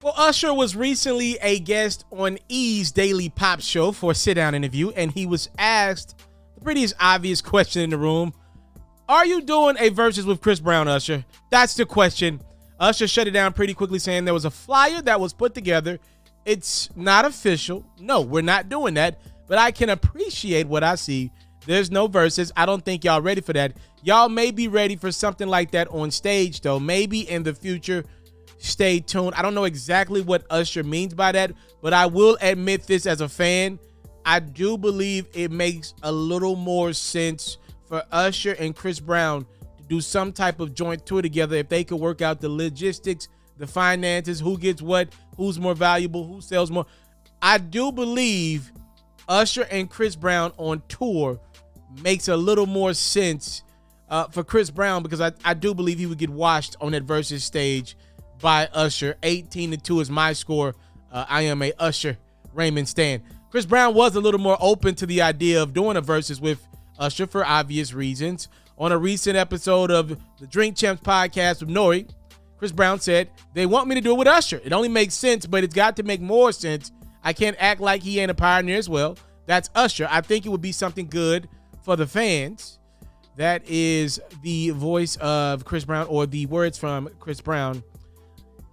Well, Usher was recently a guest on E's Daily Pop Show for a sit-down interview, and he was asked the prettiest obvious question in the room. Are you doing a Verzuz with Chris Brown, Usher? That's the question. Usher shut it down pretty quickly, saying there was a flyer that was put together. It's not official. No, we're not doing that, but I can appreciate what I see. There's no Verzuz. I don't think y'all ready for that. Y'all may be ready for something like that on stage, though. Maybe in the future. Stay tuned. I don't know exactly what Usher means by that, but I will admit this as a fan. I do believe it makes a little more sense for Usher and Chris Brown to do some type of joint tour together if they could work out the logistics, the finances, who gets what, who's more valuable, who sells more. I do believe Usher and Chris Brown on tour makes a little more sense for Chris Brown, because I do believe he would get washed on that Verzuz stage by Usher. 18-2 is my score. I am a Usher Raymond stan. Chris Brown was a little more open to the idea of doing a Verzuz with Usher for obvious reasons. On a recent episode of the Drink Champs podcast with Nori, Chris Brown said, they want me to do it with Usher. It only makes sense, but it's got to make more sense. I can't act like he ain't a pioneer as well. That's Usher. I think it would be something good for the fans. That is the voice of Chris Brown, or the words from Chris Brown.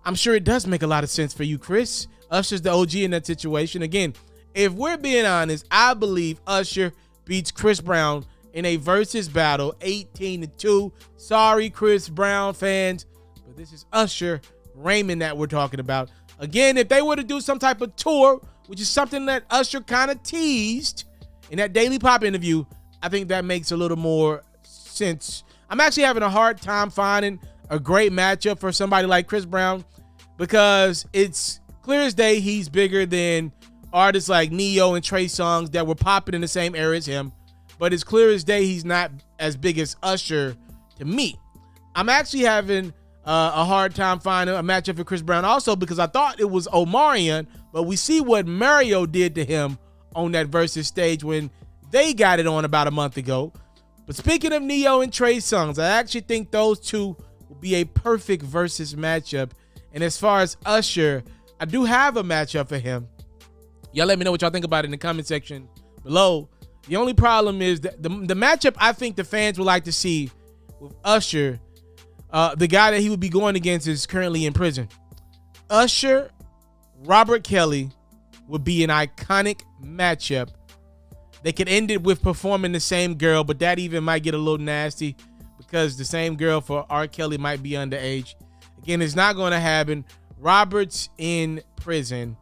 I'm sure it does make a lot of sense for you, Chris. Usher's the OG in that situation. Again, if we're being honest, I believe Usher beats Chris Brown in a Verzuz battle, 18-2. Sorry, Chris Brown fans, but this is Usher Raymond that we're talking about. Again, if they were to do some type of tour, which is something that Usher kind of teased in that Daily Pop interview, I think that makes a little more sense. I'm actually having a hard time finding a great matchup for somebody like Chris Brown, because it's clear as day he's bigger than artists like Neo and Trey Songz that were popping in the same era as him. But it's clear as day he's not as big as Usher to me. I'm actually having a hard time finding a matchup for Chris Brown also, because I thought it was Omarion, but we see what Mario did to him on that Verzuz stage when they got it on about a month ago. But speaking of Neo and Trey Songz, I actually think those two will be a perfect Verzuz matchup. And as far as Usher, I do have a matchup for him. Y'all let me know what y'all think about it in the comment section below. The only problem is that the matchup I think the fans would like to see with Usher, the guy that he would be going against is currently in prison. Usher, Robert Kelly would be an iconic matchup. They could end it with performing The Same Girl, but that even might get a little nasty, because The Same Girl for R. Kelly might be underage. Again, it's not going to happen. Robert's in prison.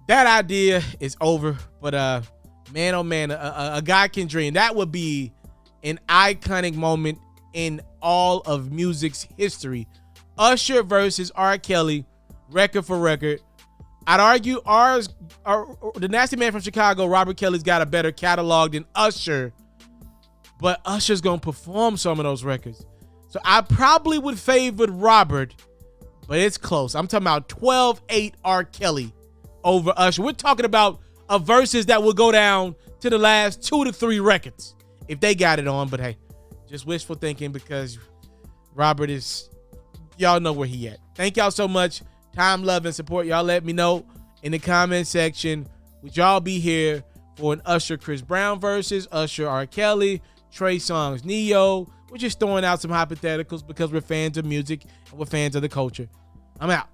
That idea is over. But man, oh man, a guy can dream. That would be an iconic moment in all of music's history. Usher versus R. Kelly, record for record. I'd argue the Nasty Man from Chicago, Robert Kelly's got a better catalog than Usher. But Usher's going to perform some of those records. So I probably would favor Robert, but it's close. I'm talking about 12-8 R. Kelly over Usher. We're talking about a Verzuz that will go down to the last 2 to 3 records if they got it on. But hey, just wishful thinking, because Robert is, y'all know where he at. Thank y'all so much. Time, love, and support. Y'all let me know in the comment section. Would y'all be here for an Usher Chris Brown Verzuz, Usher R. Kelly, Trey Songz Neo? We're just throwing out some hypotheticals because we're fans of music and we're fans of the culture. I'm out.